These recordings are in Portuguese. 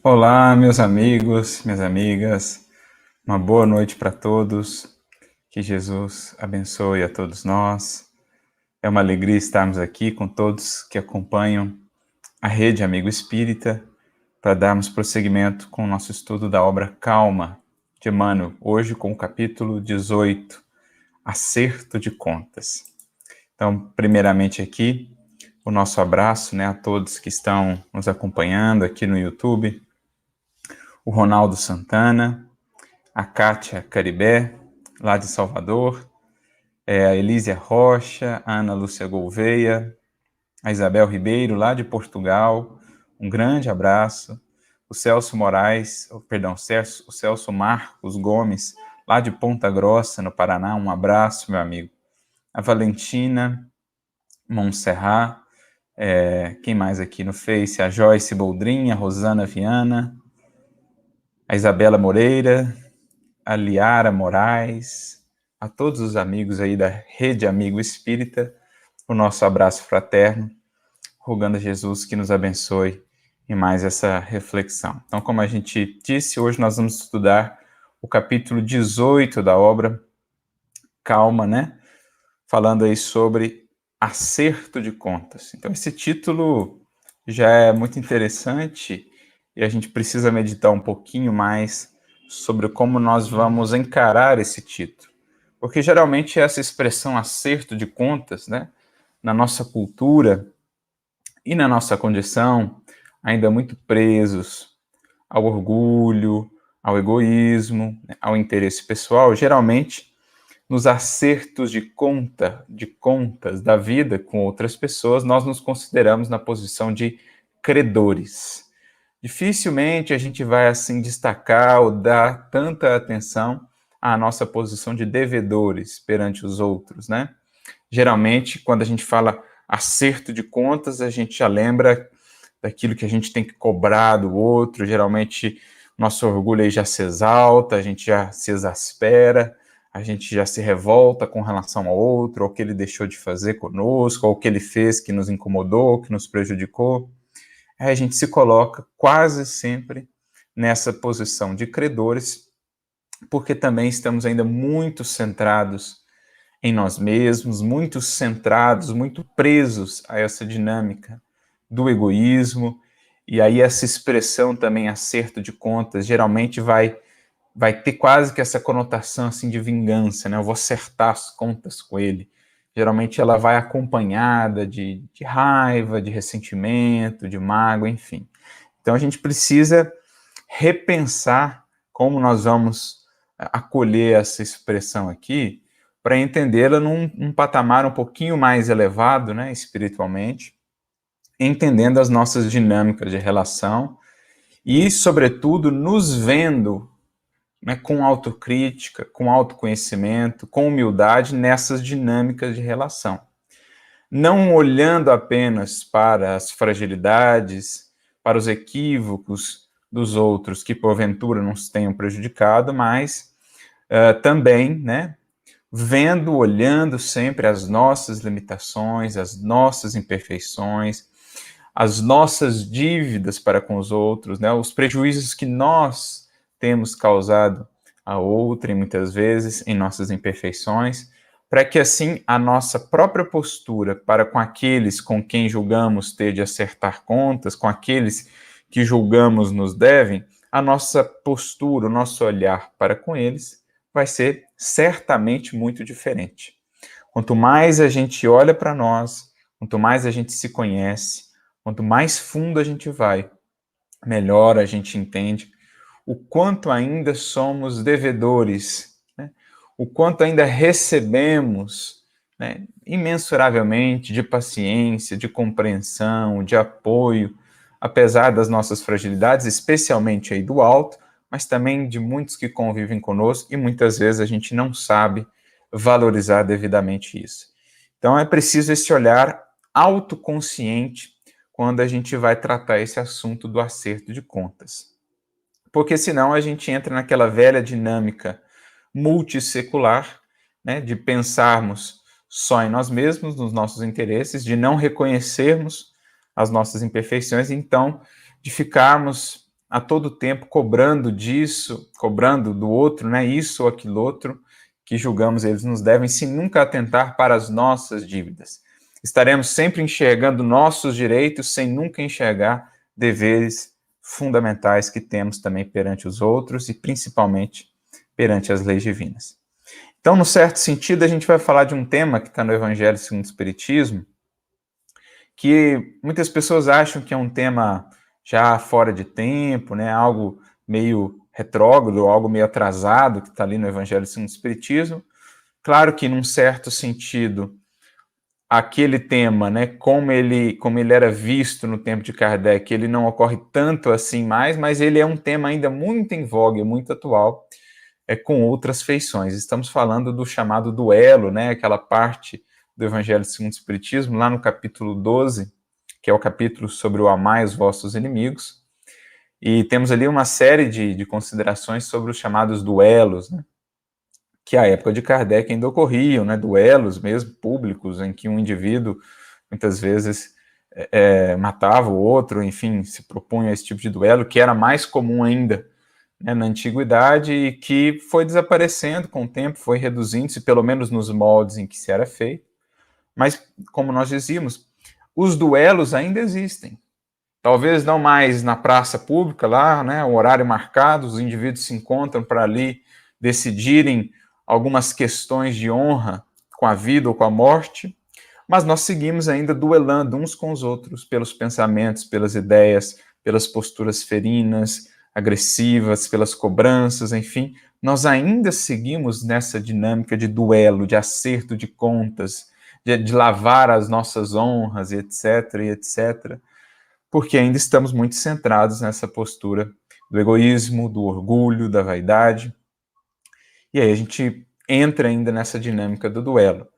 Olá, meus amigos, minhas amigas, uma boa noite para todos, que Jesus abençoe a todos nós. É uma alegria estarmos aqui com todos que acompanham a Rede Amigo Espírita para darmos prosseguimento com o nosso estudo da obra Calma, de Emmanuel, hoje com o capítulo 18, Acerto de Contas. Então, primeiramente aqui, o nosso abraço, a todos que estão nos acompanhando aqui no YouTube, o Ronaldo Santana, a Kátia Caribé, lá de Salvador, a Elísia Rocha, a Ana Lúcia Gouveia, a Isabel Ribeiro, lá de Portugal, um grande abraço, o Celso Moraes, o Celso Marcos Gomes, lá de Ponta Grossa, no Paraná, um abraço, meu amigo. A Valentina Montserrat, quem mais aqui no Face? A Joyce Boldrin, a Rosana Viana, a Isabela Moreira, a Liara Moraes, a todos os amigos aí da Rede Amigo Espírita, o nosso abraço fraterno, rogando a Jesus que nos abençoe em mais essa reflexão. Então, como a gente disse, hoje nós vamos estudar o capítulo 18 da obra Calma, falando aí sobre acerto de contas. Então, esse título já é muito interessante e a gente precisa meditar um pouquinho mais sobre como nós vamos encarar esse título. Porque geralmente essa expressão acerto de contas, na nossa cultura e na nossa condição, ainda muito presos ao orgulho, ao egoísmo, ao interesse pessoal, geralmente nos acertos de contas da vida com outras pessoas, nós nos consideramos na posição de credores. Dificilmente a gente vai assim destacar ou dar tanta atenção à nossa posição de devedores perante os outros, Geralmente, quando a gente fala acerto de contas, a gente já lembra daquilo que a gente tem que cobrar do outro, geralmente nosso orgulho aí já se exalta, a gente já se exaspera, a gente já se revolta com relação ao outro, ou o que ele deixou de fazer conosco, ou o que ele fez que nos incomodou, que nos prejudicou. Aí a gente se coloca quase sempre nessa posição de credores, porque também estamos ainda muito centrados em nós mesmos, muito centrados, muito presos a essa dinâmica do egoísmo, e aí essa expressão também, acerto de contas, geralmente vai ter quase que essa conotação assim de vingança, Eu vou acertar as contas com ele. Geralmente ela vai acompanhada de raiva, de ressentimento, de mágoa, enfim. Então a gente precisa repensar como nós vamos acolher essa expressão aqui para entendê-la num patamar um pouquinho mais elevado, espiritualmente, entendendo as nossas dinâmicas de relação e, sobretudo, nos vendo com autocrítica, com autoconhecimento, com humildade nessas dinâmicas de relação. Não olhando apenas para as fragilidades, para os equívocos dos outros que porventura nos tenham prejudicado, mas também, vendo, olhando sempre as nossas limitações, as nossas imperfeições, as nossas dívidas para com os outros, os prejuízos que nós temos causado a outrem, muitas vezes, em nossas imperfeições, para que assim a nossa própria postura para com aqueles com quem julgamos ter de acertar contas, com aqueles que julgamos nos devem, a nossa postura, o nosso olhar para com eles vai ser certamente muito diferente. Quanto mais a gente olha para nós, quanto mais a gente se conhece, quanto mais fundo a gente vai, melhor a gente entende o quanto ainda somos devedores, o quanto ainda recebemos, imensuravelmente de paciência, de compreensão, de apoio, apesar das nossas fragilidades, especialmente aí do alto, mas também de muitos que convivem conosco e muitas vezes a gente não sabe valorizar devidamente isso. Então é preciso esse olhar autoconsciente quando a gente vai tratar esse assunto do acerto de contas. Porque senão a gente entra naquela velha dinâmica multissecular, de pensarmos só em nós mesmos, nos nossos interesses, de não reconhecermos as nossas imperfeições, então de ficarmos a todo tempo cobrando disso, cobrando do outro, né, isso ou aquilo outro que julgamos eles nos devem, sem nunca atentar para as nossas dívidas. Estaremos sempre enxergando nossos direitos sem nunca enxergar deveres fundamentais que temos também perante os outros e principalmente perante as leis divinas. Então, no certo sentido, a gente vai falar de um tema que está no Evangelho segundo o Espiritismo, que muitas pessoas acham que é um tema já fora de tempo, né, algo meio retrógrado, algo meio atrasado, que está ali no Evangelho segundo o Espiritismo. Claro que, num certo sentido, aquele tema, né, como ele era visto no tempo de Kardec, ele não ocorre tanto assim mais, mas ele é um tema ainda muito em voga, muito atual, com outras feições. Estamos falando do chamado duelo, né, aquela parte do Evangelho segundo o Espiritismo, lá no capítulo 12, que é o capítulo sobre o amai os vossos inimigos, e temos ali uma série de considerações sobre os chamados duelos, né, que à época de Kardec ainda ocorriam, né, duelos mesmo públicos, em que um indivíduo muitas vezes matava o outro, enfim, se propunha a esse tipo de duelo, que era mais comum ainda, né, na antiguidade, e que foi desaparecendo com o tempo, foi reduzindo-se, pelo menos nos moldes em que se era feito. Mas, como nós dizíamos, os duelos ainda existem. Talvez não mais na praça pública, lá, né, o horário marcado, os indivíduos se encontram para ali decidirem algumas questões de honra com a vida ou com a morte, mas nós seguimos ainda duelando uns com os outros pelos pensamentos, pelas ideias, pelas posturas ferinas, agressivas, pelas cobranças, enfim, nós ainda seguimos nessa dinâmica de duelo, de acerto de contas, de lavar as nossas honras, e etc., porque ainda estamos muito centrados nessa postura do egoísmo, do orgulho, da vaidade. E aí a gente entra ainda nessa dinâmica do duelo.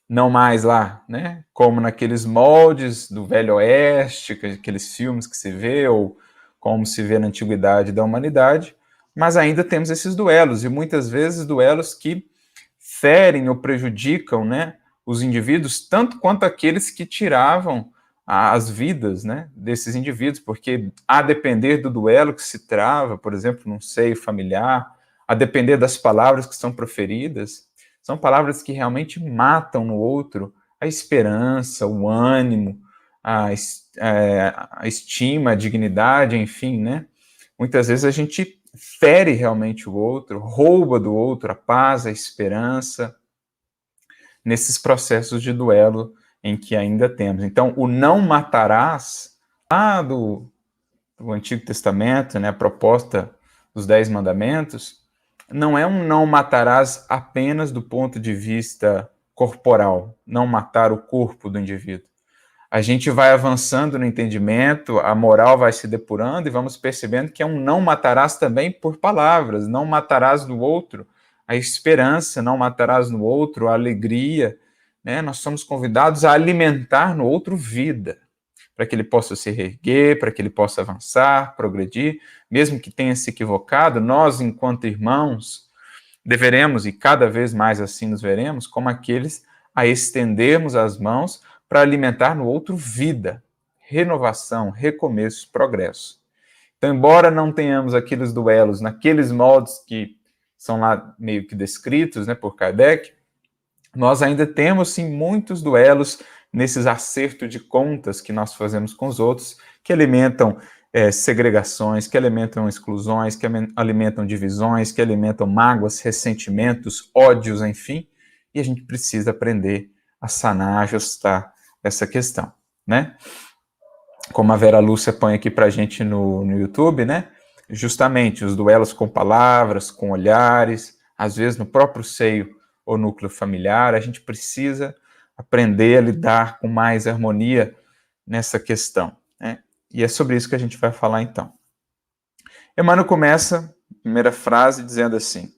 Não mais lá, né, como naqueles moldes do Velho Oeste, aqueles filmes que se vê, ou como se vê na antiguidade da humanidade, mas ainda temos esses duelos, e muitas vezes duelos que ferem ou prejudicam, né, os indivíduos, tanto quanto aqueles que tiravam as vidas, né, desses indivíduos, porque a depender do duelo que se trava, por exemplo, num seio familiar, a depender das palavras que são proferidas, são palavras que realmente matam no outro a esperança, o ânimo, a estima, a dignidade, enfim, né? Muitas vezes a gente fere realmente o outro, rouba do outro a paz, a esperança, nesses processos de duelo em que ainda temos. Então, o não matarás, lá do Antigo Testamento, né, a proposta dos 10 mandamentos, não é um não matarás apenas do ponto de vista corporal, não matar o corpo do indivíduo. A gente vai avançando no entendimento, a moral vai se depurando e vamos percebendo que é um não matarás também por palavras, não matarás no outro a esperança, não matarás no outro a alegria, né? Nós somos convidados a alimentar no outro vida, para que ele possa se reerguer, para que ele possa avançar, progredir, mesmo que tenha se equivocado, nós, enquanto irmãos, deveremos, e cada vez mais assim nos veremos, como aqueles a estendermos as mãos para alimentar no outro vida, renovação, recomeço, progresso. Então, embora não tenhamos aqueles duelos naqueles moldes que são lá meio que descritos, né, por Kardec, nós ainda temos, sim, muitos duelos nesses acertos de contas que nós fazemos com os outros, que alimentam segregações, que alimentam exclusões, que alimentam divisões, que alimentam mágoas, ressentimentos, ódios, enfim, e a gente precisa aprender a sanar, ajustar essa questão, né? Como a Vera Lúcia põe aqui pra gente no YouTube, né? Justamente os duelos com palavras, com olhares, às vezes no próprio seio ou núcleo familiar, a gente precisa aprender a lidar com mais harmonia nessa questão, né? E é sobre isso que a gente vai falar então. Emmanuel começa a primeira frase dizendo assim: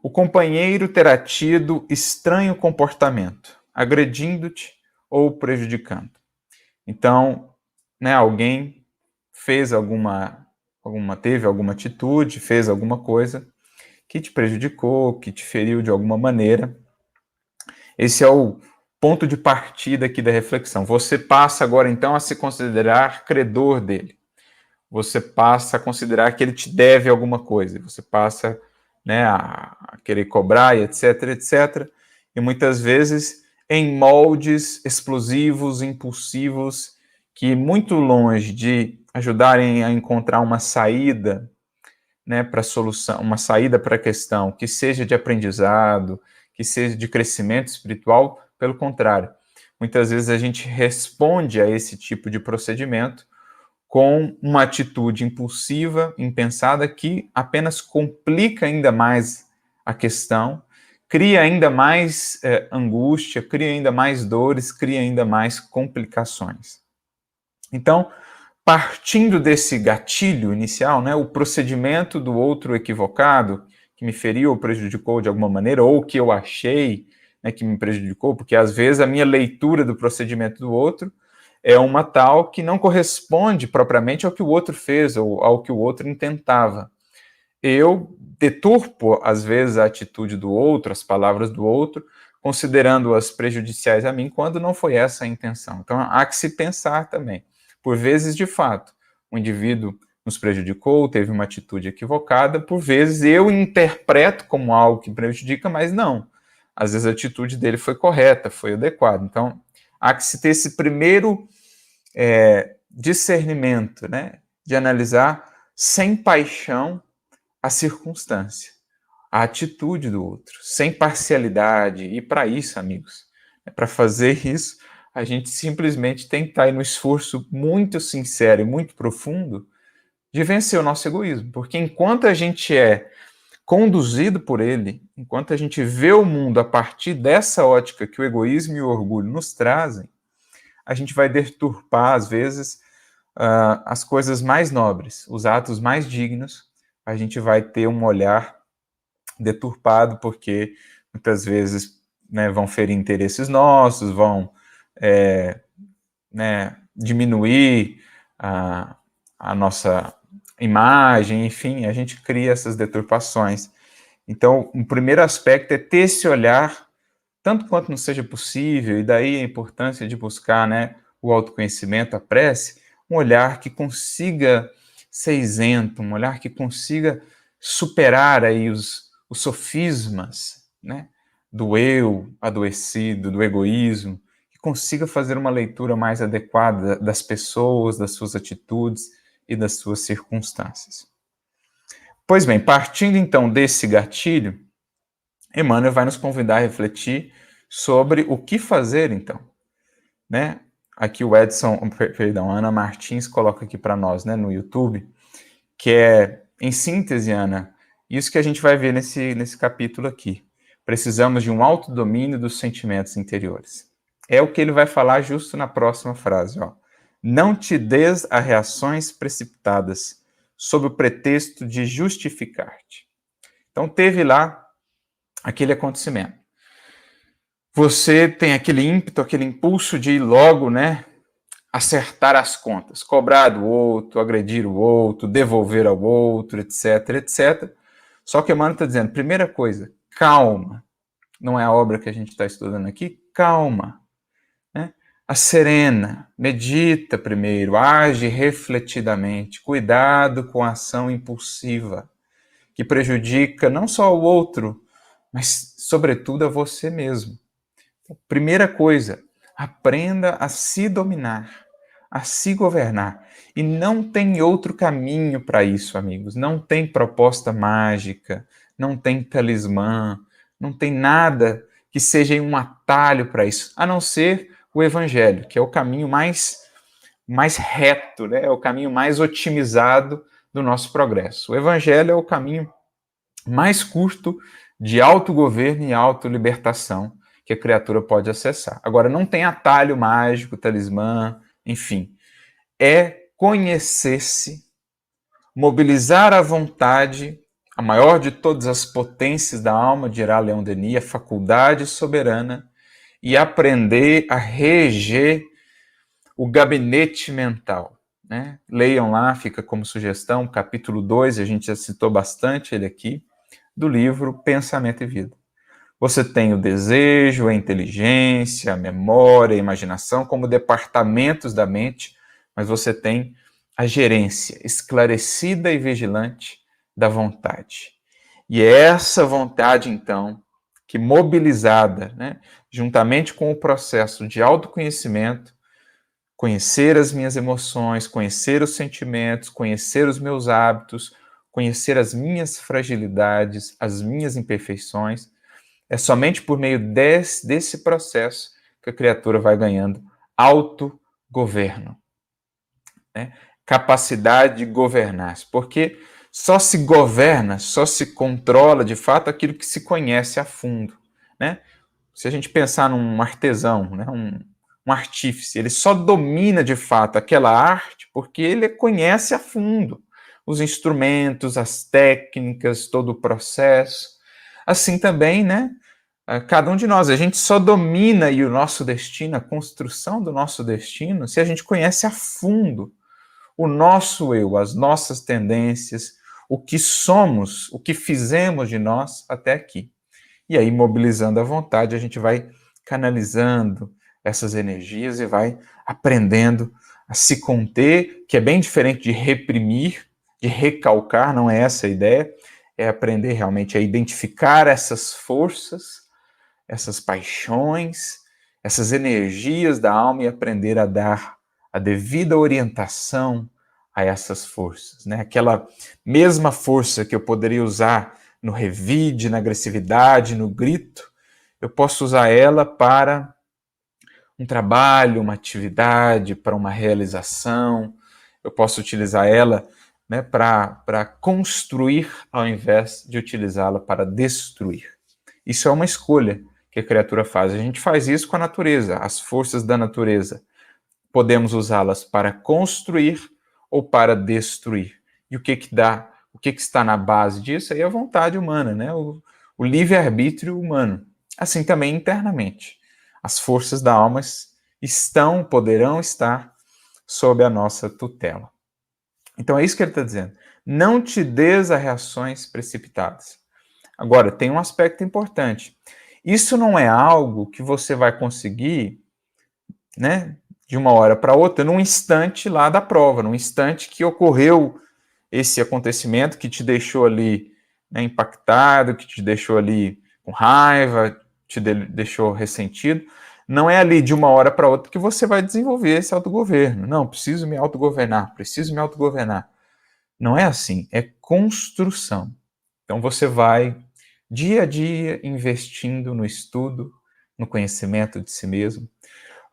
o companheiro terá tido estranho comportamento, agredindo-te ou prejudicando. Então, né, alguém fez teve alguma atitude, fez alguma coisa que te prejudicou, que te feriu de alguma maneira. Esse é o ponto de partida aqui da reflexão. Você passa agora, então, a se considerar credor dele. você passa a considerar que ele te deve alguma coisa, você passa, né, a querer cobrar, e etc, etc. E muitas vezes em moldes explosivos, impulsivos, que muito longe de ajudarem a encontrar uma saída, né, para a solução, uma saída para a questão que seja de aprendizado, que seja de crescimento espiritual, pelo contrário. Muitas vezes a gente responde a esse tipo de procedimento com uma atitude impulsiva, impensada, que apenas complica ainda mais a questão, cria ainda mais angústia, cria ainda mais dores, cria ainda mais complicações. Então, partindo desse gatilho inicial, né, o procedimento do outro equivocado, que me feriu ou prejudicou de alguma maneira, ou que eu achei, né, que me prejudicou, porque às vezes a minha leitura do procedimento do outro é uma tal que não corresponde propriamente ao que o outro fez ou ao que o outro intentava. Eu deturpo, às vezes, a atitude do outro, as palavras do outro, considerando-as prejudiciais a mim, quando não foi essa a intenção. Então, há que se pensar também. Por vezes, de fato, o indivíduo nos prejudicou, teve uma atitude equivocada, por vezes eu interpreto como algo que prejudica, mas não. Às vezes a atitude dele foi correta, foi adequada. Então, há que se ter esse primeiro discernimento, né, de analisar sem paixão a circunstância, a atitude do outro, sem parcialidade. E para isso, amigos, para fazer isso, a gente simplesmente tem que estar aí no esforço muito sincero e muito profundo de vencer o nosso egoísmo. Porque enquanto a gente é conduzido por ele, enquanto a gente vê o mundo a partir dessa ótica que o egoísmo e o orgulho nos trazem, a gente vai deturpar, às vezes, as coisas mais nobres, os atos mais dignos. A gente vai ter um olhar deturpado, porque muitas vezes, né, vão ferir interesses nossos, vão diminuir a nossa imagem, enfim, a gente cria essas deturpações. Então, o primeiro aspecto é ter esse olhar, tanto quanto não seja possível, e daí a importância de buscar, né, o autoconhecimento, a prece, um olhar que consiga ser isento, um olhar que consiga superar aí os sofismas, né, do eu adoecido, do egoísmo, que consiga fazer uma leitura mais adequada das pessoas, das suas atitudes e das suas circunstâncias. Pois bem, partindo então desse gatilho, Emmanuel vai nos convidar a refletir sobre o que fazer então, né? Aqui o Ana Martins coloca aqui para nós, né, no YouTube, que é, em síntese, Ana, isso que a gente vai ver nesse capítulo aqui. Precisamos de um autodomínio dos sentimentos interiores. É o que ele vai falar justo na próxima frase, ó. Não te des a reações precipitadas, sob o pretexto de justificar-te. Então, teve lá aquele acontecimento. Você tem aquele ímpeto, aquele impulso de ir logo, né, acertar as contas, cobrar do outro, agredir o outro, devolver ao outro, etc, etc. Só que Emmanuel está dizendo, primeira coisa, calma. Não é a obra que a gente está estudando aqui? Calma. Né? Serena, medita primeiro, age refletidamente, cuidado com a ação impulsiva, que prejudica não só o outro, mas, sobretudo, a você mesmo. Primeira coisa, aprenda a se dominar, a se governar. E não tem outro caminho para isso, amigos. Não tem proposta mágica, não tem talismã, não tem nada que seja um atalho para isso, a não ser o Evangelho, que é o caminho mais reto, né? É o caminho mais otimizado do nosso progresso. O Evangelho é o caminho mais curto de autogoverno e autolibertação que a criatura pode acessar. Agora, não tem atalho mágico, talismã, enfim. É conhecer-se, mobilizar a vontade, a maior de todas as potências da alma, dirá Leon Denis, a faculdade soberana, e aprender a reger o gabinete mental. Né? Leiam lá, fica como sugestão, capítulo 2, a gente já citou bastante ele aqui, do livro Pensamento e Vida. Você tem o desejo, a inteligência, a memória, a imaginação como departamentos da mente, mas você tem a gerência esclarecida e vigilante da vontade. E é essa vontade, então, que mobilizada, né, juntamente com o processo de autoconhecimento, conhecer as minhas emoções, conhecer os sentimentos, conhecer os meus hábitos, conhecer as minhas fragilidades, as minhas imperfeições, é somente por meio desse processo que a criatura vai ganhando autogoverno, né? Capacidade de governar-se, porque só se governa, só se controla de fato aquilo que se conhece a fundo, né? Se a gente pensar num artesão, né, um artífice, ele só domina de fato aquela arte porque ele conhece a fundo os instrumentos, as técnicas, todo o processo. Assim também, né, cada um de nós, a gente só domina o nosso destino, a construção do nosso destino, se a gente conhece a fundo o nosso eu, as nossas tendências, o que somos, o que fizemos de nós até aqui. E aí, mobilizando a vontade, a gente vai canalizando essas energias e vai aprendendo a se conter, que é bem diferente de reprimir, de recalcar, não é essa a ideia, é aprender realmente a identificar essas forças, essas paixões, essas energias da alma e aprender a dar a devida orientação a essas forças, né? Aquela mesma força que eu poderia usar no revide, na agressividade, no grito, eu posso usar ela para um trabalho, uma atividade, para uma realização, eu posso utilizar ela, né, para construir ao invés de utilizá-la para destruir. Isso é uma escolha que a criatura faz. A gente faz isso com a natureza, as forças da natureza. Podemos usá-las para construir ou para destruir. E o que dá? O que está na base disso? Aí é a vontade humana, né? O livre-arbítrio humano. Assim também internamente. As forças da alma poderão estar sob a nossa tutela. Então é isso que ele está dizendo. Não te des a reações precipitadas. Agora, tem um aspecto importante. Isso não é algo que você vai conseguir, né, de uma hora para outra, num instante lá da prova, num instante que ocorreu esse acontecimento que te deixou ali, né, impactado, que te deixou ali com raiva, deixou ressentido. Não é ali de uma hora para outra que você vai desenvolver esse autogoverno. Não, preciso me autogovernar, preciso me autogovernar. Não é assim, é construção. Então você vai dia a dia investindo no estudo, no conhecimento de si mesmo,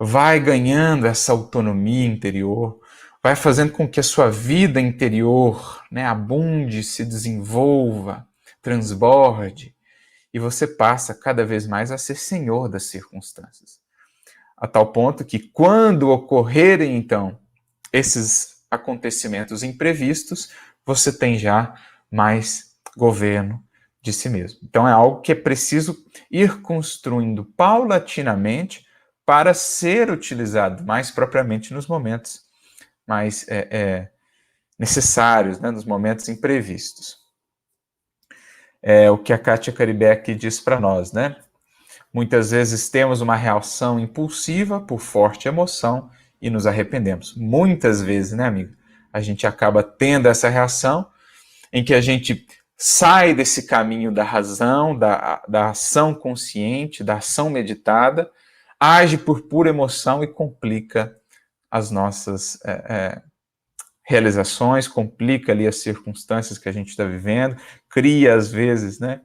vai ganhando essa autonomia interior, vai fazendo com que a sua vida interior, né, abunde, se desenvolva, transborde, e você passa cada vez mais a ser senhor das circunstâncias. A tal ponto que quando ocorrerem, então, esses acontecimentos imprevistos, você tem já mais governo de si mesmo. Então é algo que é preciso ir construindo paulatinamente para ser utilizado mais propriamente nos momentos mais necessários, né, nos momentos imprevistos. É o que a Kátia Caribeck diz para nós, né? Muitas vezes temos uma reação impulsiva por forte emoção e nos arrependemos. Muitas vezes, né, amigo? A gente acaba tendo essa reação em que a gente sai desse caminho da razão, da ação consciente, da ação meditada, age por pura emoção e complica as nossas realizações, complica ali as circunstâncias que a gente está vivendo, cria, às vezes, né,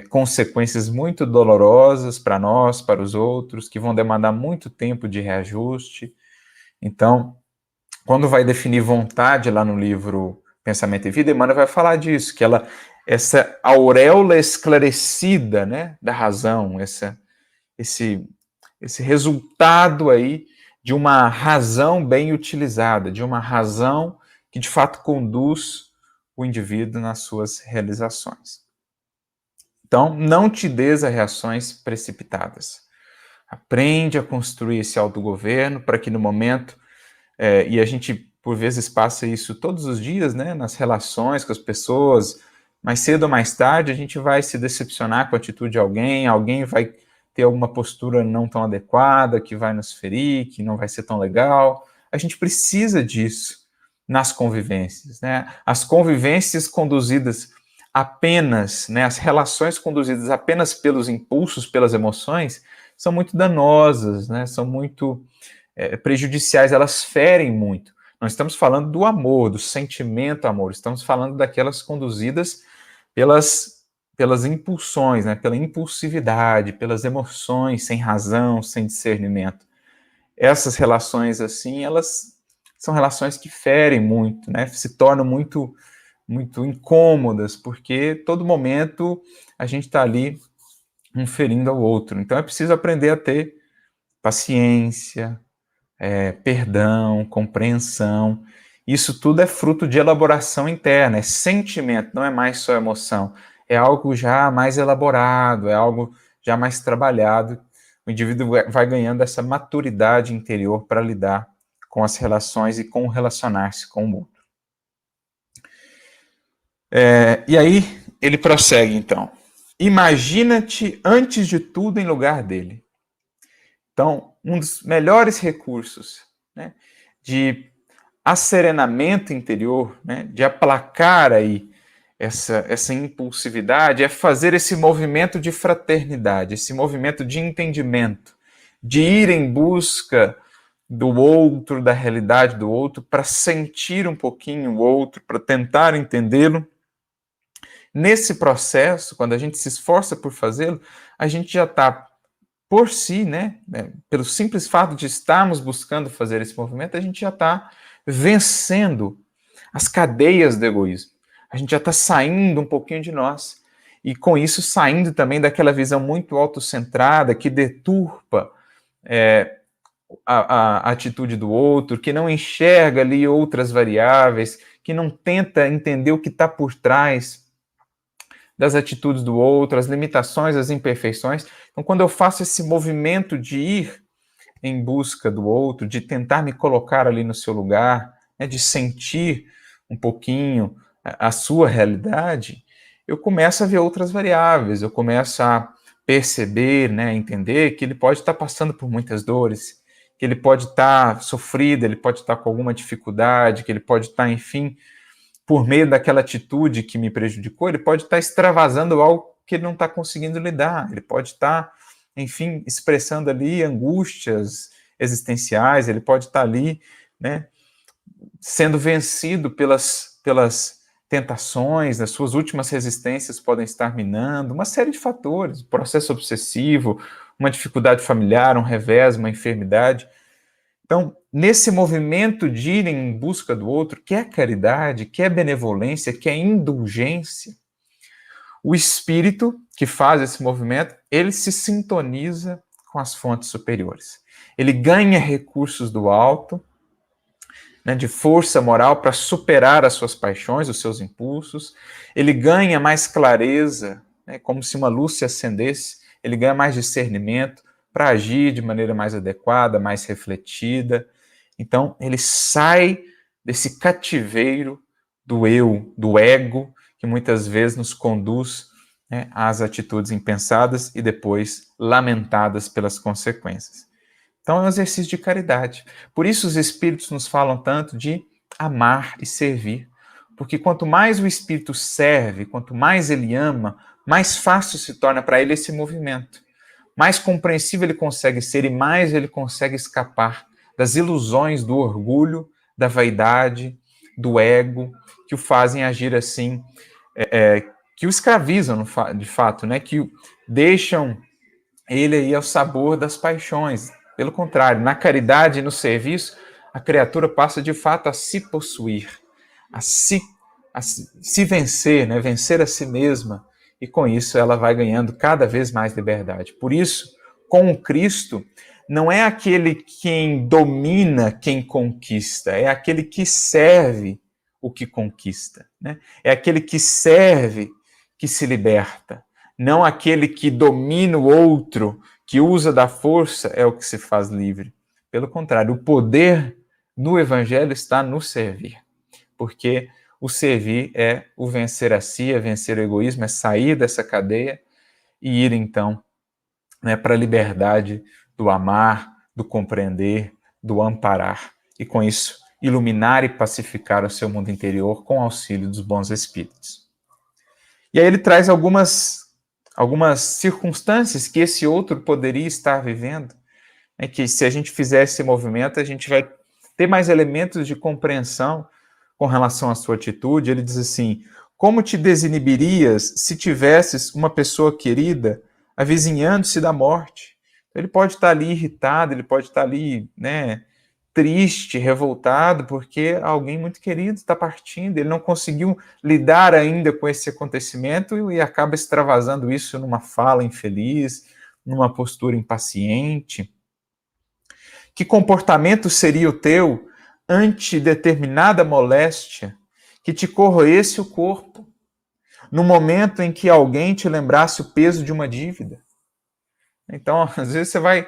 consequências muito dolorosas para nós, para os outros, que vão demandar muito tempo de reajuste. Então, quando vai definir vontade lá no livro Pensamento e Vida, Emmanuel vai falar disso, que essa auréola esclarecida, né, da razão, esse resultado aí de uma razão bem utilizada, de uma razão que de fato conduz o indivíduo nas suas realizações. Então, não te des a reações precipitadas. Aprende a construir esse autogoverno para que no momento, e a gente por vezes passa isso todos os dias, né, nas relações com as pessoas, mais cedo ou mais tarde a gente vai se decepcionar com a atitude de alguém vai ter alguma postura não tão adequada, que vai nos ferir, que não vai ser tão legal. A gente precisa disso, nas convivências, né? As convivências conduzidas apenas, né, as relações conduzidas apenas pelos impulsos, pelas emoções, são muito danosas, né? São muito prejudiciais, elas ferem muito. Não estamos falando do amor, do sentimento amor, estamos falando daquelas conduzidas pelas impulsões, né? Pela impulsividade, pelas emoções, sem razão, sem discernimento. Essas relações assim, elas são relações que ferem muito, né? Se tornam muito incômodas, porque todo momento a gente está ali um ferindo ao outro. Então é preciso aprender a ter paciência, perdão, compreensão. Isso tudo é fruto de elaboração interna, é sentimento, não é mais só emoção. É algo já mais elaborado, é algo já mais trabalhado. O indivíduo vai ganhando essa maturidade interior para lidar com as relações e com relacionar-se com o outro. E aí ele prossegue então. Imagina-te antes de tudo em lugar dele. Então, um dos melhores recursos, né, de asserenamento interior, né, de aplacar aí essa impulsividade, é fazer esse movimento de fraternidade, esse movimento de entendimento, de ir em busca do outro, da realidade do outro, para sentir um pouquinho o outro, para tentar entendê-lo. Nesse processo, quando a gente se esforça por fazê-lo, a gente já está por si, né, pelo simples fato de estarmos buscando fazer esse movimento, a gente já está vencendo as cadeias do egoísmo. A gente já está saindo um pouquinho de nós. E com isso saindo também daquela visão muito autocentrada que deturpa a atitude do outro, que não enxerga ali outras variáveis, que não tenta entender o que está por trás das atitudes do outro, as limitações, as imperfeições. Então, quando eu faço esse movimento de ir em busca do outro, de tentar me colocar ali no seu lugar, né, de sentir um pouquinho a sua realidade, eu começo a ver outras variáveis, eu começo a perceber, né, entender que ele pode estar passando por muitas dores, que ele pode estar sofrido, ele pode estar com alguma dificuldade, que ele pode estar, enfim, por meio daquela atitude que me prejudicou, ele pode estar extravasando algo que ele não está conseguindo lidar, ele pode estar, enfim, expressando ali angústias existenciais, ele pode estar ali, né, sendo vencido pelas tentações, as suas últimas resistências podem estar minando, uma série de fatores, processo obsessivo, uma dificuldade familiar, um revés, uma enfermidade. Então, nesse movimento de ir em busca do outro, que é caridade, que é benevolência, que é indulgência, o espírito que faz esse movimento, ele se sintoniza com as fontes superiores. Ele ganha recursos do alto, né, de força moral para superar as suas paixões, os seus impulsos. Ele ganha mais clareza, né, como se uma luz se acendesse. Ele ganha mais discernimento para agir de maneira mais adequada, mais refletida. Então, ele sai desse cativeiro do eu, do ego, que muitas vezes nos conduz, né, às atitudes impensadas e depois lamentadas pelas consequências. Então, é um exercício de caridade. Por isso, os Espíritos nos falam tanto de amar e servir. Porque quanto mais o Espírito serve, quanto mais ele ama, mais fácil se torna para ele esse movimento. Mais compreensível ele consegue ser e mais ele consegue escapar das ilusões do orgulho, da vaidade, do ego, que o fazem agir assim, que o escravizam de fato, né? Que deixam ele aí ao sabor das paixões. Pelo contrário, na caridade e no serviço, a criatura passa de fato a se possuir, a se vencer, né? Vencer a si mesma, e com isso ela vai ganhando cada vez mais liberdade. Por isso, com o Cristo, não é aquele quem domina quem conquista, é aquele que serve o que conquista, né? É aquele que serve que se liberta, não aquele que domina o outro, que usa da força, é o que se faz livre. Pelo contrário, o poder no Evangelho está no servir, porque o servir é o vencer a si, é vencer o egoísmo, é sair dessa cadeia e ir, então, né, para a liberdade do amar, do compreender, do amparar. E com isso, iluminar e pacificar o seu mundo interior com o auxílio dos bons espíritos. E aí ele traz algumas circunstâncias que esse outro poderia estar vivendo, né, que se a gente fizer esse movimento, a gente vai ter mais elementos de compreensão com relação à sua atitude. Ele diz assim: como te desinibirias se tivesses uma pessoa querida avizinhando-se da morte? Ele pode estar ali irritado, ele pode estar ali, né, triste, revoltado, porque alguém muito querido está partindo, ele não conseguiu lidar ainda com esse acontecimento e acaba extravasando isso numa fala infeliz, numa postura impaciente. Que comportamento seria o teu ante determinada moléstia que te corroesse o corpo, no momento em que alguém te lembrasse o peso de uma dívida? Então, às vezes você vai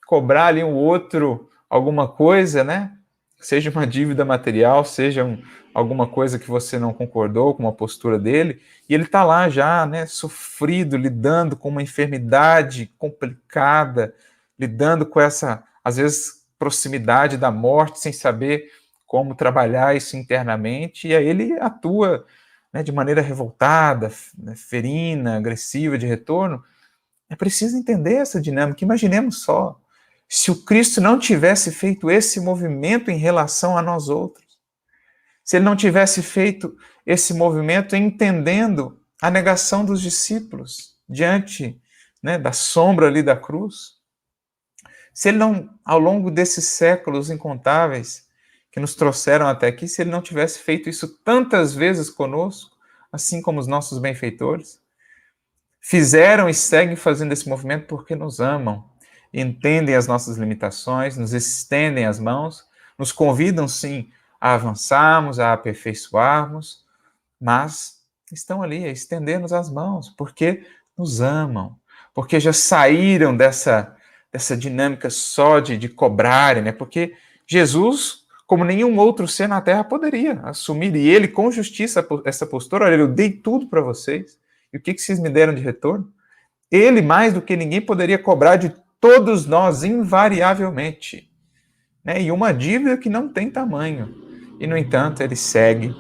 cobrar ali um outro alguma coisa, né? Seja uma dívida material, seja alguma coisa que você não concordou com a postura dele, e ele está lá já, né, sofrido, lidando com uma enfermidade complicada, lidando com essa, às vezes, proximidade da morte, sem saber como trabalhar isso internamente, e aí ele atua, né, de maneira revoltada, ferina, agressiva, de retorno. É preciso entender essa dinâmica. Imaginemos só, se o Cristo não tivesse feito esse movimento em relação a nós outros, se ele não tivesse feito esse movimento entendendo a negação dos discípulos diante, né, da sombra ali da cruz, se ele não, ao longo desses séculos incontáveis que nos trouxeram até aqui, se ele não tivesse feito isso tantas vezes conosco, assim como os nossos benfeitores, fizeram e seguem fazendo esse movimento porque nos amam, entendem as nossas limitações, nos estendem as mãos, nos convidam, sim, a avançarmos, a aperfeiçoarmos, mas estão ali a estender-nos as mãos, porque nos amam, porque já saíram dessa dinâmica só de cobrarem, né? Porque Jesus, como nenhum outro ser na Terra, poderia assumir, e ele, com justiça, essa postura: olha, eu dei tudo para vocês, e o que vocês me deram de retorno? Ele, mais do que ninguém, poderia cobrar de todos nós, invariavelmente, né? E uma dívida que não tem tamanho. E, no entanto, ele segue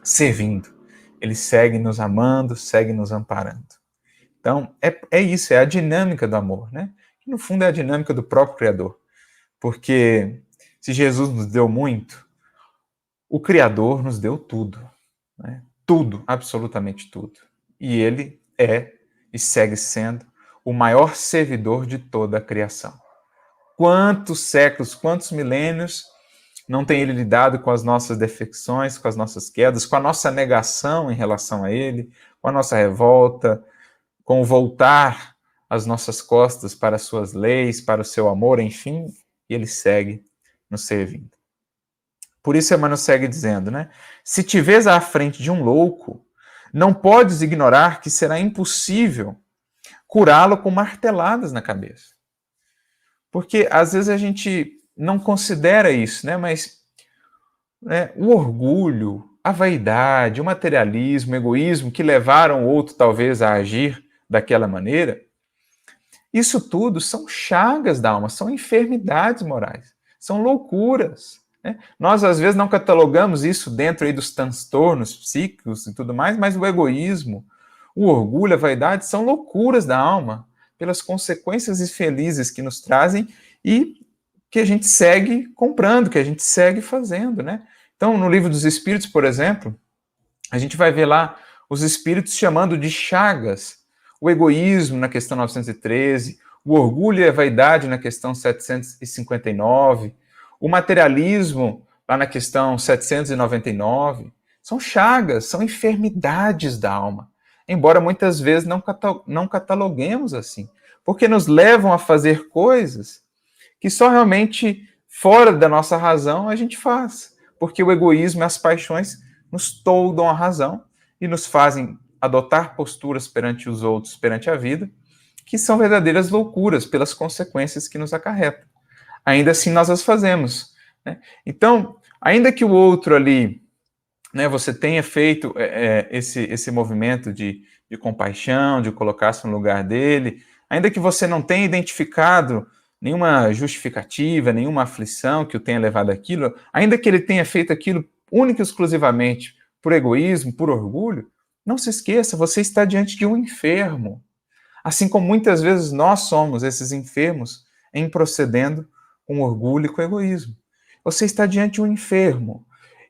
servindo. Ele segue nos amando, segue nos amparando. Então, é isso, é a dinâmica do amor, né? Que, no fundo, é a dinâmica do próprio Criador. Porque se Jesus nos deu muito, o Criador nos deu tudo, né? Tudo, absolutamente tudo. E ele é e segue sendo o maior servidor de toda a criação. Quantos séculos, quantos milênios não tem ele lidado com as nossas defecções, com as nossas quedas, com a nossa negação em relação a ele, com a nossa revolta, com o voltar as nossas costas para as suas leis, para o seu amor, enfim, e ele segue nos servindo. Por isso Emmanuel segue dizendo, né? Se te vês à frente de um louco, não podes ignorar que será impossível curá-lo com marteladas na cabeça. Porque às vezes a gente não considera isso, né? Mas, né, o orgulho, a vaidade, o materialismo, o egoísmo que levaram o outro talvez a agir daquela maneira, isso tudo são chagas da alma, são enfermidades morais, são loucuras. Né? Nós, às vezes, não catalogamos isso dentro aí dos transtornos psíquicos e tudo mais, mas o egoísmo, o orgulho, a vaidade são loucuras da alma, pelas consequências infelizes que nos trazem e que a gente segue comprando, que a gente segue fazendo. Né? Então, no Livro dos Espíritos, por exemplo, a gente vai ver lá os espíritos chamando de chagas o egoísmo na questão 913, o orgulho e a vaidade na questão 759, o materialismo lá na questão 799. São chagas, são enfermidades da alma, embora muitas vezes não cataloguemos assim, porque nos levam a fazer coisas que só realmente fora da nossa razão a gente faz, porque o egoísmo e as paixões nos toldam a razão e nos fazem adotar posturas perante os outros, perante a vida, que são verdadeiras loucuras pelas consequências que nos acarretam. Ainda assim, nós as fazemos. Né? Então, ainda que o outro ali, né, você tenha feito esse movimento de compaixão, de colocar-se no lugar dele, ainda que você não tenha identificado, nenhuma justificativa, nenhuma aflição que o tenha levado àquilo, ainda que ele tenha feito aquilo única e exclusivamente por egoísmo, por orgulho, não se esqueça, você está diante de um enfermo. Assim como muitas vezes nós somos esses enfermos em procedendo com orgulho e com egoísmo. Você está diante de um enfermo.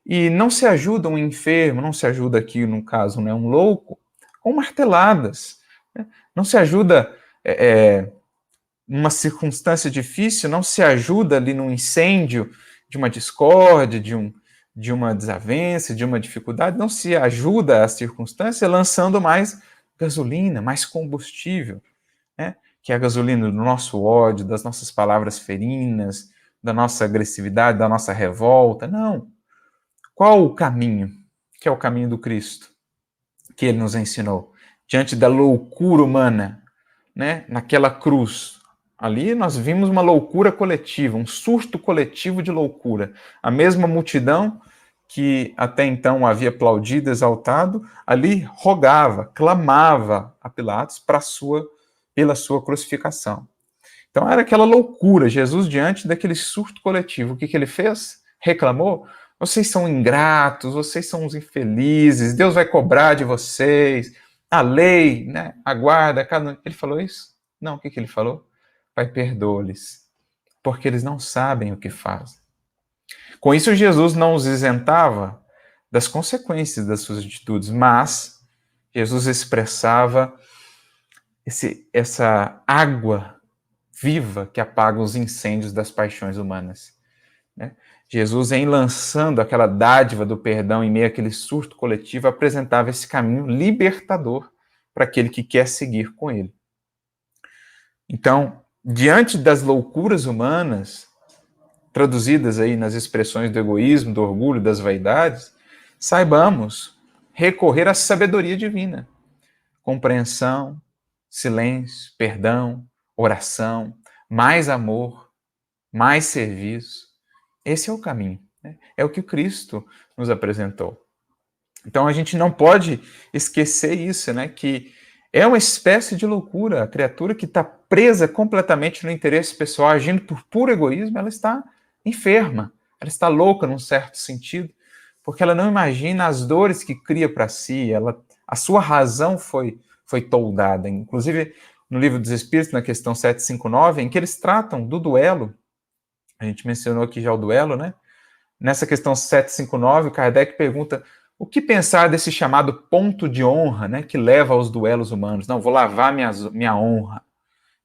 E não se ajuda um enfermo, não se ajuda aqui, no caso, né, um louco, com marteladas. Né? Não se ajuda numa circunstância difícil, não se ajuda ali num incêndio de uma discórdia, de uma desavença, de uma dificuldade, não se ajuda a circunstância lançando mais gasolina, mais combustível, né? Que é a gasolina do nosso ódio, das nossas palavras ferinas, da nossa agressividade, da nossa revolta. Não. Qual o caminho? Que é o caminho do Cristo, que ele nos ensinou. Diante da loucura humana, né? Naquela cruz, ali nós vimos uma loucura coletiva, um surto coletivo de loucura. A mesma multidão que até então havia aplaudido, exaltado, ali rogava, clamava a Pilatos pela sua crucificação. Então era aquela loucura, Jesus diante daquele surto coletivo. O que ele fez? Reclamou? Vocês são ingratos, vocês são uns infelizes, Deus vai cobrar de vocês, a lei, né, aguarda. Ele falou isso? Não, o que ele falou? Pai, perdoa-lhes, porque eles não sabem o que fazem. Com isso, Jesus não os isentava das consequências das suas atitudes, mas Jesus expressava essa água viva que apaga os incêndios das paixões humanas. Né? Jesus, em lançando aquela dádiva do perdão em meio àquele surto coletivo, apresentava esse caminho libertador para aquele que quer seguir com ele. Então, diante das loucuras humanas, traduzidas aí nas expressões do egoísmo, do orgulho, das vaidades, saibamos recorrer à sabedoria divina. Compreensão, silêncio, perdão, oração, mais amor, mais serviço. Esse é o caminho. Né? É o que o Cristo nos apresentou. Então a gente não pode esquecer isso, né? Que é uma espécie de loucura. A criatura que está presa completamente no interesse pessoal, agindo por puro egoísmo, ela está enferma, ela está louca num certo sentido, porque ela não imagina as dores que cria para si, a sua razão foi toldada. Inclusive, no Livro dos Espíritos, na questão 759, em que eles tratam do duelo, a gente mencionou aqui já o duelo, né? Nessa questão 759, Kardec pergunta o que pensar desse chamado ponto de honra, né, que leva aos duelos humanos. Não, vou lavar minha honra,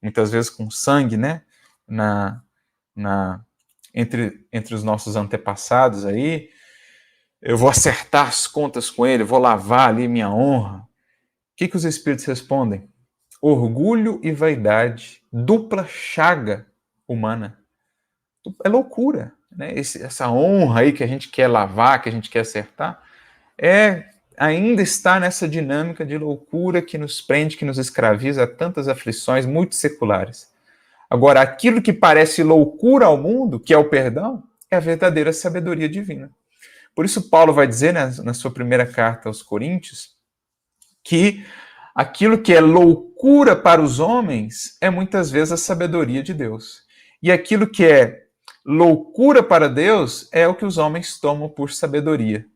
muitas vezes com sangue, né, entre os nossos antepassados aí, eu vou acertar as contas com ele, vou lavar ali minha honra. O que os espíritos respondem? Orgulho e vaidade, dupla chaga humana. É loucura, né? Essa honra aí que a gente quer lavar, que a gente quer acertar, ainda está nessa dinâmica de loucura que nos prende, que nos escraviza a tantas aflições muito seculares. Agora, aquilo que parece loucura ao mundo, que é o perdão, é a verdadeira sabedoria divina. Por isso, Paulo vai dizer, né, na sua primeira carta aos Coríntios, que aquilo que é loucura para os homens é muitas vezes a sabedoria de Deus. E aquilo que é loucura para Deus é o que os homens tomam por sabedoria.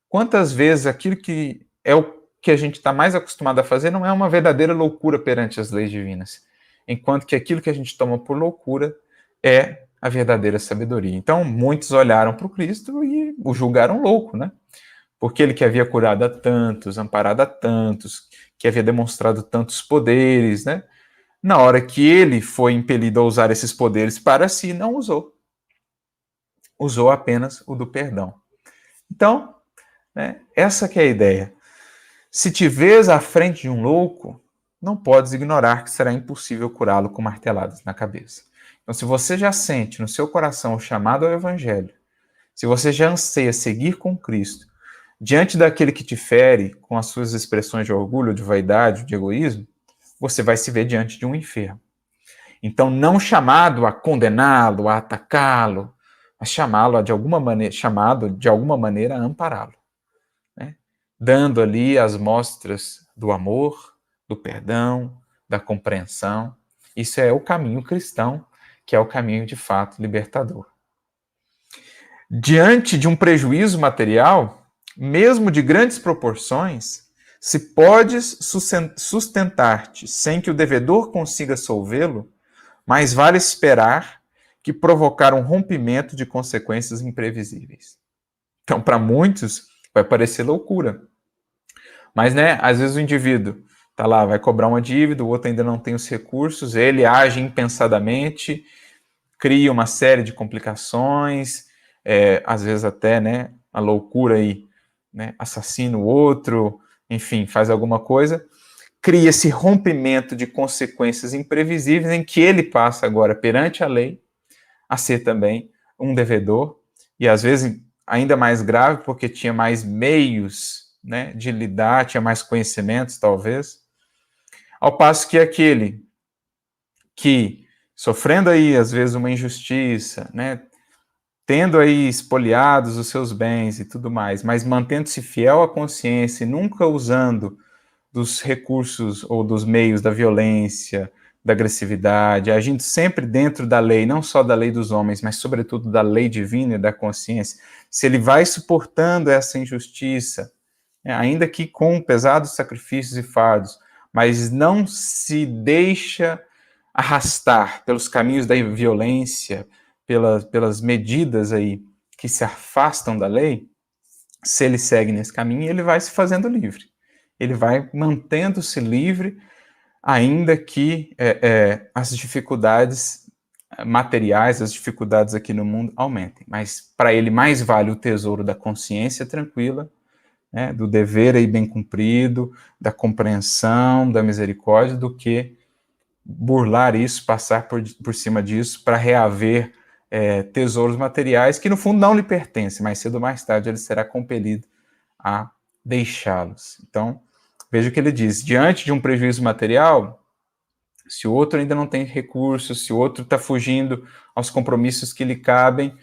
Quantas vezes aquilo que é o que a gente está mais acostumado a fazer não é uma verdadeira loucura perante as leis divinas, enquanto que aquilo que a gente toma por loucura é a verdadeira sabedoria. Então, muitos olharam para o Cristo e o julgaram louco, né? Porque ele que havia curado a tantos, amparado a tantos, que havia demonstrado tantos poderes, né? Na hora que ele foi impelido a usar esses poderes para si, não usou. Usou apenas o do perdão. Então, né, essa que é a ideia. Se te vês à frente de um louco, não podes ignorar que será impossível curá-lo com marteladas na cabeça. Então, se você já sente no seu coração o chamado ao Evangelho, se você já anseia seguir com Cristo, diante daquele que te fere com as suas expressões de orgulho, de vaidade, de egoísmo, você vai se ver diante de um enfermo. Então, não chamado a condená-lo, a atacá-lo, mas chamado de alguma maneira a ampará-lo, né? Dando ali as mostras do amor, do perdão, da compreensão. Isso é o caminho cristão que é o caminho de fato libertador. Diante de um prejuízo material, mesmo de grandes proporções, se podes sustentar-te sem que o devedor consiga solvê-lo, mais vale esperar que provocar um rompimento de consequências imprevisíveis. Então, para muitos, vai parecer loucura. Mas, né, às vezes o indivíduo está lá, vai cobrar uma dívida, o outro ainda não tem os recursos, ele age impensadamente, cria uma série de complicações, às vezes até, né, a loucura aí, né, assassina o outro, enfim, faz alguma coisa, cria esse rompimento de consequências imprevisíveis em que ele passa agora perante a lei a ser também um devedor, e às vezes ainda mais grave porque tinha mais meios, né, de lidar, tinha mais conhecimentos talvez, ao passo que aquele que, sofrendo aí às vezes uma injustiça, né, tendo aí espoliados os seus bens e tudo mais, mas mantendo-se fiel à consciência e nunca usando dos recursos ou dos meios da violência, da agressividade, agindo sempre dentro da lei, não só da lei dos homens, mas sobretudo da lei divina e da consciência, se ele vai suportando essa injustiça, ainda que com pesados sacrifícios e fardos, mas não se deixa arrastar pelos caminhos da violência, pelas medidas aí que se afastam da lei, se ele segue nesse caminho, ele vai se fazendo livre. Ele vai mantendo-se livre, ainda que as dificuldades materiais, as dificuldades aqui no mundo aumentem. Mas para ele mais vale o tesouro da consciência tranquila, né, do dever aí bem cumprido, da compreensão, da misericórdia, do que burlar isso, passar por cima disso para reaver tesouros materiais que no fundo não lhe pertencem, mas cedo ou mais tarde ele será compelido a deixá-los. Então, veja o que ele diz, diante de um prejuízo material, se o outro ainda não tem recursos, se o outro está fugindo aos compromissos que lhe cabem,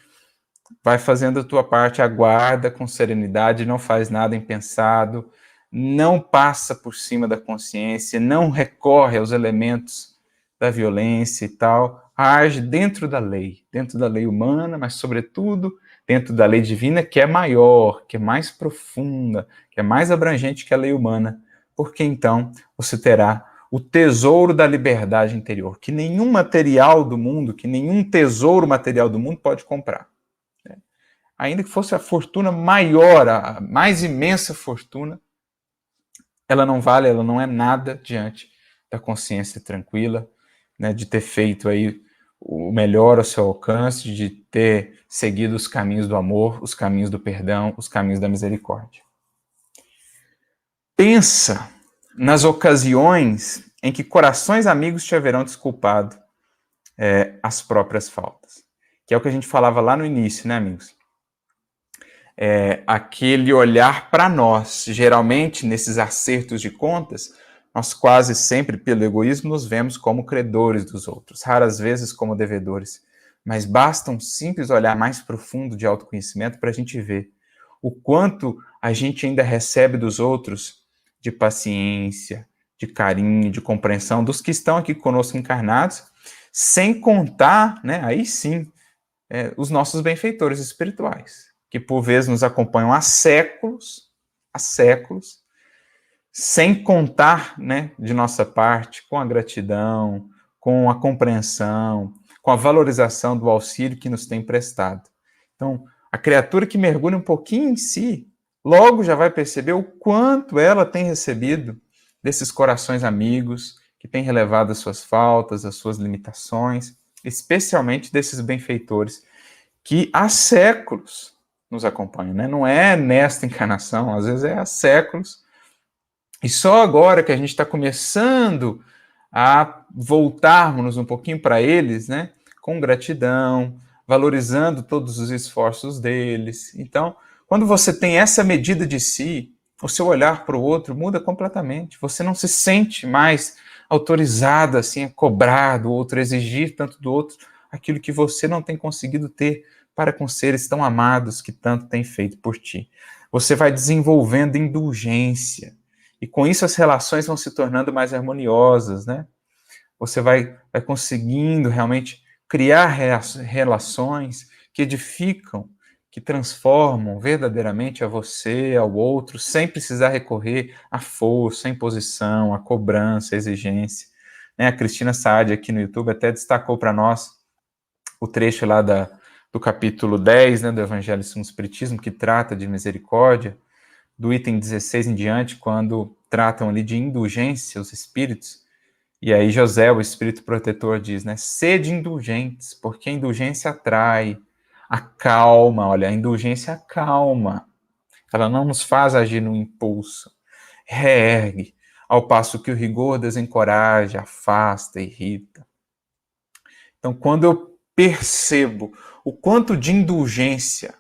vai fazendo a tua parte, aguarda com serenidade, não faz nada impensado, não passa por cima da consciência, não recorre aos elementos da violência e tal, age dentro da lei humana, mas sobretudo dentro da lei divina, que é maior, que é mais profunda, que é mais abrangente que a lei humana, porque então você terá o tesouro da liberdade interior, que nenhum material do mundo, que nenhum tesouro material do mundo pode comprar. Ainda que fosse a fortuna maior, a mais imensa fortuna, ela não vale, ela não é nada diante da consciência tranquila, né, de ter feito aí o melhor ao seu alcance, de ter seguido os caminhos do amor, os caminhos do perdão, os caminhos da misericórdia. Pensa nas ocasiões em que corações amigos te haverão desculpado as próprias faltas. Que é o que a gente falava lá no início, né, amigos? Aquele olhar para nós. Geralmente, nesses acertos de contas, nós quase sempre, pelo egoísmo, nos vemos como credores dos outros, raras vezes como devedores. Mas basta um simples olhar mais profundo de autoconhecimento para a gente ver o quanto a gente ainda recebe dos outros de paciência, de carinho, de compreensão, dos que estão aqui conosco encarnados, sem contar, né, aí sim, os nossos benfeitores espirituais, que por vezes nos acompanham há séculos, sem contar, né, de nossa parte, com a gratidão, com a compreensão, com a valorização do auxílio que nos tem prestado. Então, a criatura que mergulha um pouquinho em si, logo já vai perceber o quanto ela tem recebido desses corações amigos, que têm relevado as suas faltas, as suas limitações, especialmente desses benfeitores que há séculos nos acompanham, né? Não é nesta encarnação, às vezes é há séculos, e só agora que a gente está começando a voltarmos um pouquinho para eles, né? Com gratidão, valorizando todos os esforços deles. Então, quando você tem essa medida de si, o seu olhar para o outro muda completamente. Você não se sente mais autorizado assim, a cobrar do outro, a exigir tanto do outro aquilo que você não tem conseguido ter para com seres tão amados que tanto têm feito por ti. Você vai desenvolvendo indulgência, e com isso as relações vão se tornando mais harmoniosas, né? Você vai conseguindo realmente criar relações que edificam, que transformam verdadeiramente a você, ao outro, sem precisar recorrer à força, à imposição, à cobrança, à exigência. A Cristina Saad aqui no YouTube até destacou para nós o trecho lá do capítulo 10, né, do Evangelho segundo o Espiritismo, que trata de misericórdia, do item 16 em diante, quando tratam ali de indulgência, os espíritos. E aí José, o espírito protetor, diz, né, sede indulgentes, porque a indulgência atrai, acalma, olha, a indulgência acalma, ela não nos faz agir no impulso, reergue, ao passo que o rigor desencoraja, afasta, irrita. Então, quando eu percebo o quanto de indulgência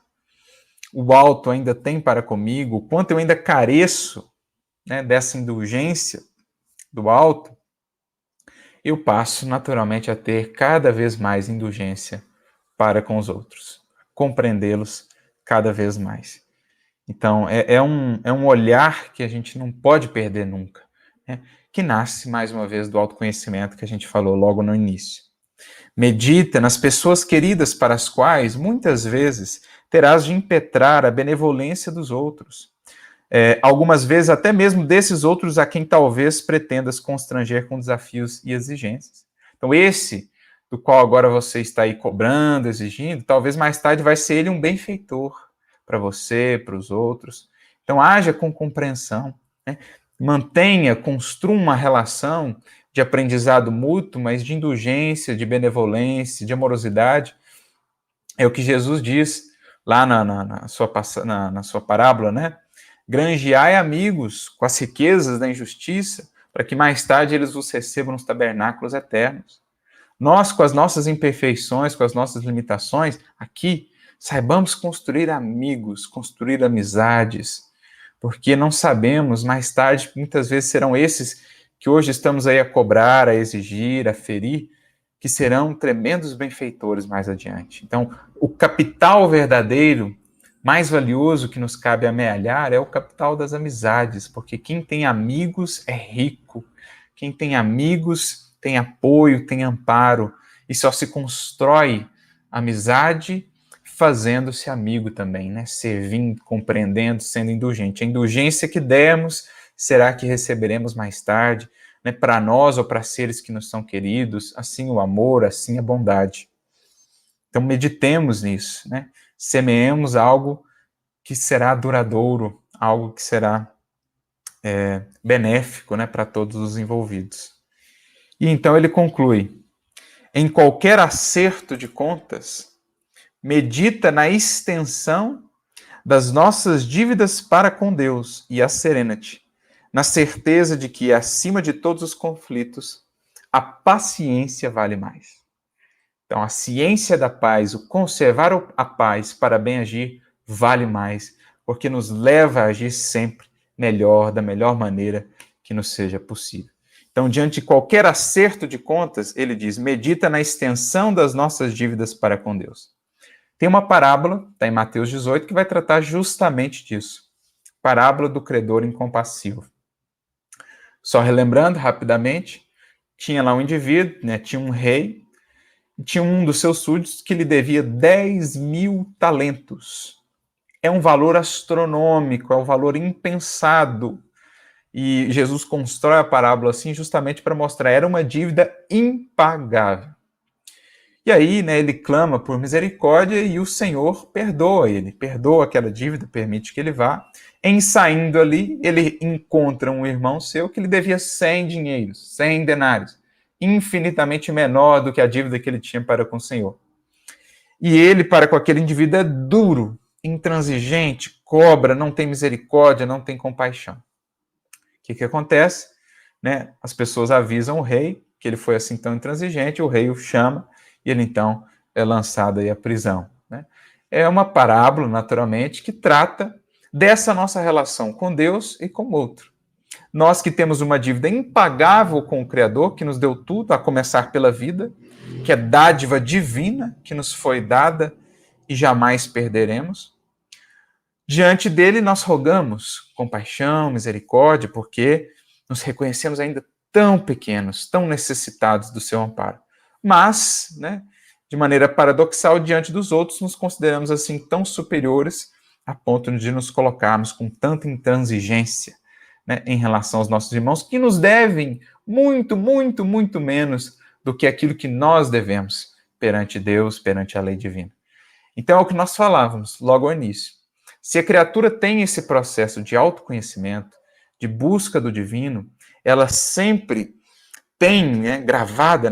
o alto ainda tem para comigo, o quanto eu ainda careço, né, dessa indulgência do alto, eu passo naturalmente a ter cada vez mais indulgência para com os outros, compreendê-los cada vez mais. Então, é um olhar que a gente não pode perder nunca, né? Que nasce, mais uma vez, do autoconhecimento que a gente falou logo no início. Medita nas pessoas queridas para as quais, muitas vezes, terás de impetrar a benevolência dos outros. Algumas vezes até mesmo desses outros a quem talvez pretendas constranger com desafios e exigências. Então, esse do qual agora você está aí cobrando, exigindo, talvez mais tarde vai ser ele um benfeitor para você, para os outros. Então, haja com compreensão, né? Mantenha, construa uma relação de aprendizado mútuo, mas de indulgência, de benevolência, de amorosidade. É o que Jesus diz lá na sua parábola, né? Granjeai amigos com as riquezas da injustiça, para que mais tarde eles os recebam nos tabernáculos eternos. Nós, com as nossas imperfeições, com as nossas limitações, aqui, saibamos construir amigos, construir amizades, porque não sabemos, mais tarde, muitas vezes serão esses que hoje estamos aí a cobrar, a exigir, a ferir, que serão tremendos benfeitores mais adiante. Então, o capital verdadeiro, mais valioso que nos cabe amealhar é o capital das amizades, porque quem tem amigos é rico, quem tem amigos tem apoio, tem amparo, e só se constrói amizade fazendo-se amigo também, né? Servindo, compreendendo, sendo indulgente. A indulgência que demos, será que receberemos mais tarde, né? Para nós ou para seres que nos são queridos, assim o amor, assim a bondade. Então meditemos nisso, né? Semeemos algo que será duradouro, algo que será benéfico, né, para todos os envolvidos. E então ele conclui: em qualquer acerto de contas, medita na extensão das nossas dívidas para com Deus e a serena-te, na certeza de que, acima de todos os conflitos, a paciência vale mais. Então, a ciência da paz, o conservar a paz para bem agir, vale mais, porque nos leva a agir sempre melhor, da melhor maneira que nos seja possível. Então, diante de qualquer acerto de contas, ele diz, medita na extensão das nossas dívidas para com Deus. Tem uma parábola, está em Mateus 18, que vai tratar justamente disso. Parábola do credor incompassivo. Só relembrando rapidamente, tinha lá um indivíduo, né, tinha um rei, tinha um dos seus súditos que lhe devia 10.000 talentos. É um valor astronômico, é um valor impensado. E Jesus constrói a parábola assim justamente para mostrar, era uma dívida impagável. E aí, né, ele clama por misericórdia e o Senhor perdoa ele, perdoa aquela dívida, permite que ele vá. Em saindo ali, ele encontra um irmão seu que lhe devia 100 dinheiros, 100 denários, infinitamente menor do que a dívida que ele tinha para com o Senhor. E ele, para com aquele indivíduo, é duro, intransigente, cobra, não tem misericórdia, não tem compaixão. O que acontece? Né? As pessoas avisam o rei que ele foi assim tão intransigente, o rei o chama e ele então é lançado aí à prisão. Né? É uma parábola, naturalmente, que trata dessa nossa relação com Deus e com o outro. Nós que temos uma dívida impagável com o Criador, que nos deu tudo, a começar pela vida, que é dádiva divina, que nos foi dada e jamais perderemos. Diante dele, nós rogamos compaixão, misericórdia, porque nos reconhecemos ainda tão pequenos, tão necessitados do seu amparo. Mas, né, de maneira paradoxal, diante dos outros, nos consideramos assim tão superiores a ponto de nos colocarmos com tanta intransigência, né, em relação aos nossos irmãos, que nos devem muito, muito, muito menos do que aquilo que nós devemos perante Deus, perante a lei divina. Então é o que nós falávamos logo ao início. Se a criatura tem esse processo de autoconhecimento, de busca do divino, ela sempre tem, né, gravada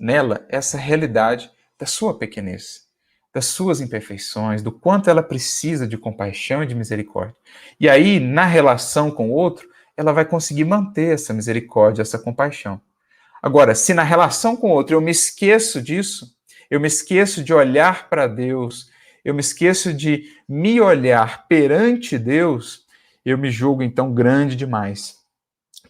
nela essa realidade da sua pequenez, das suas imperfeições, do quanto ela precisa de compaixão e de misericórdia. E aí, na relação com o outro, ela vai conseguir manter essa misericórdia, essa compaixão. Agora, se na relação com o outro eu me esqueço disso, eu me esqueço de olhar para Deus, eu me esqueço de me olhar perante Deus, eu me julgo então grande demais.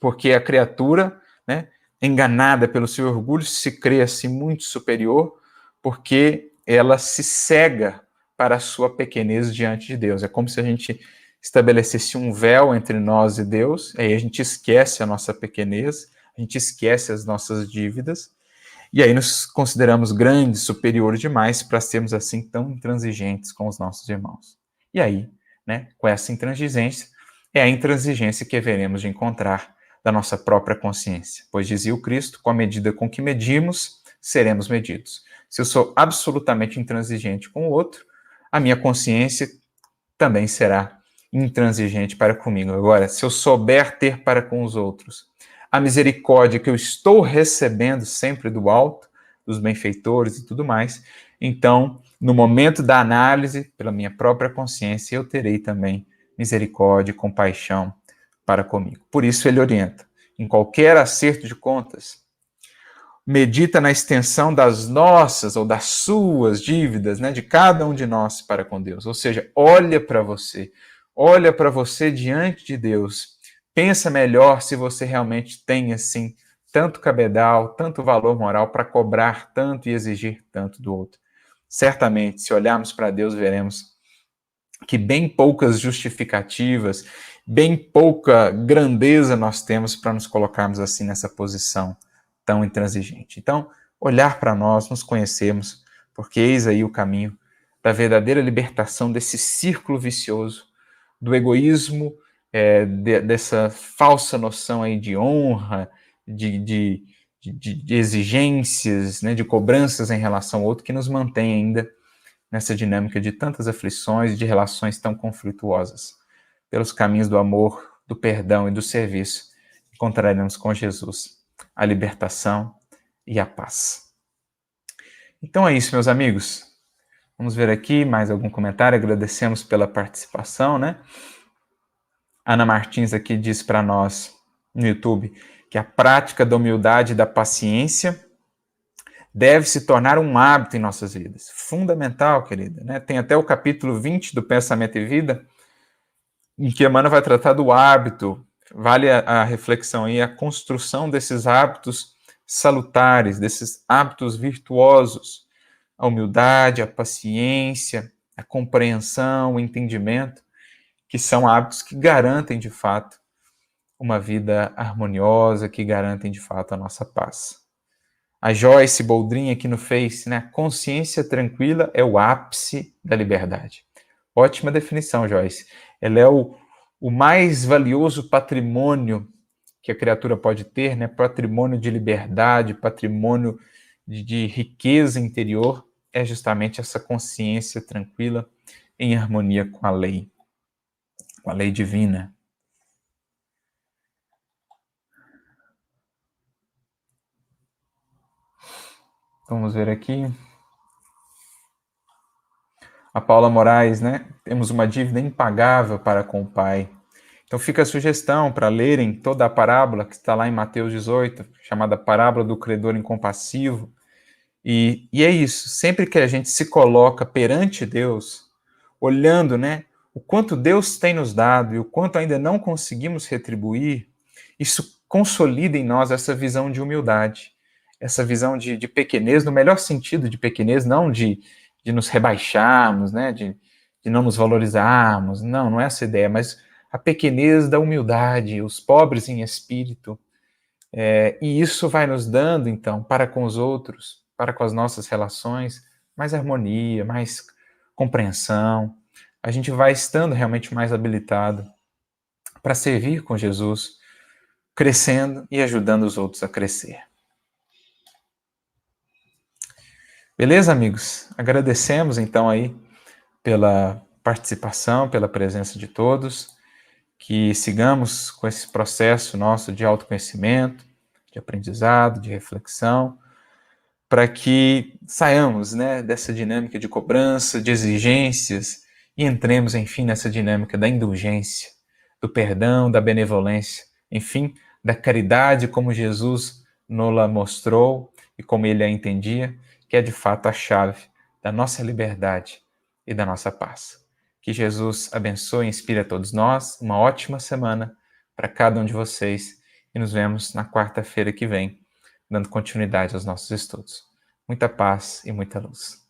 Porque a criatura, né, enganada pelo seu orgulho, se crê assim muito superior, porque ela se cega para a sua pequenez diante de Deus. É como se a gente estabelecesse um véu entre nós e Deus, aí a gente esquece a nossa pequenez, a gente esquece as nossas dívidas, e aí nos consideramos grandes, superiores demais para sermos assim tão intransigentes com os nossos irmãos. E aí, né, com essa intransigência, é a intransigência que haveremos de encontrar da nossa própria consciência. Pois dizia o Cristo, com a medida com que medimos, seremos medidos. Se eu sou absolutamente intransigente com o outro, a minha consciência também será intransigente para comigo. Agora, se eu souber ter para com os outros a misericórdia que eu estou recebendo sempre do alto, dos benfeitores e tudo mais, então, no momento da análise, pela minha própria consciência, eu terei também misericórdia e compaixão para comigo. Por isso ele orienta, em qualquer acerto de contas, medita na extensão das nossas ou das suas dívidas, né, de cada um de nós para com Deus. Ou seja, olha para você diante de Deus. Pensa melhor se você realmente tem assim tanto cabedal, tanto valor moral para cobrar tanto e exigir tanto do outro. Certamente, se olharmos para Deus, veremos que bem poucas justificativas, bem pouca grandeza nós temos para nos colocarmos assim nessa posição tão intransigente. Então, olhar para nós, nos conhecermos, porque eis aí o caminho da verdadeira libertação desse círculo vicioso, do egoísmo, dessa falsa noção aí de honra, de exigências, né, de cobranças em relação ao outro, que nos mantém ainda nessa dinâmica de tantas aflições e de relações tão conflituosas. Pelos caminhos do amor, do perdão e do serviço, encontraremos com Jesus a libertação e a paz. Então é isso, meus amigos. Vamos ver aqui mais algum comentário. Agradecemos pela participação, né? Ana Martins aqui diz para nós no YouTube que a prática da humildade e da paciência deve se tornar um hábito em nossas vidas. Fundamental, querida. Né? Tem até o capítulo 20 do Pensamento e Vida, em que Emmanuel vai tratar do hábito. Vale a reflexão aí, a construção desses hábitos salutares, desses hábitos virtuosos. A humildade, a paciência, a compreensão, o entendimento, que são hábitos que garantem, de fato, uma vida harmoniosa, que garantem, de fato, a nossa paz. A Joyce Boldrin aqui no Face, né? Consciência tranquila é o ápice da liberdade. Ótima definição, Joyce. Ela é o mais valioso patrimônio que a criatura pode ter, né? Patrimônio de liberdade, patrimônio de riqueza interior, é justamente essa consciência tranquila em harmonia com a lei divina. Vamos ver aqui. A Paula Moraes, né? Temos uma dívida impagável para com o Pai. Então fica a sugestão para lerem toda a parábola que está lá em Mateus 18, chamada Parábola do Credor Incompassivo. E é isso, sempre que a gente se coloca perante Deus, olhando, né, o quanto Deus tem nos dado e o quanto ainda não conseguimos retribuir, isso consolida em nós essa visão de humildade, essa visão de pequenez, no melhor sentido de pequenez, não de nos rebaixarmos, né, de não nos valorizarmos, não é essa a ideia, mas a pequenez da humildade, os pobres em espírito, e isso vai nos dando, então, para com os outros, para com as nossas relações, mais harmonia, mais compreensão. A gente vai estando realmente mais habilitado para servir com Jesus, crescendo e ajudando os outros a crescer. Beleza, amigos? Agradecemos então aí pela participação, pela presença de todos, que sigamos com esse processo nosso de autoconhecimento, de aprendizado, de reflexão, para que saiamos, né, dessa dinâmica de cobrança, de exigências e entremos, enfim, nessa dinâmica da indulgência, do perdão, da benevolência, enfim, da caridade como Jesus nos mostrou e como ele a entendia, que é de fato a chave da nossa liberdade e da nossa paz. Que Jesus abençoe e inspire a todos nós. Uma ótima semana para cada um de vocês e nos vemos na quarta-feira que vem, dando continuidade aos nossos estudos. Muita paz e muita luz.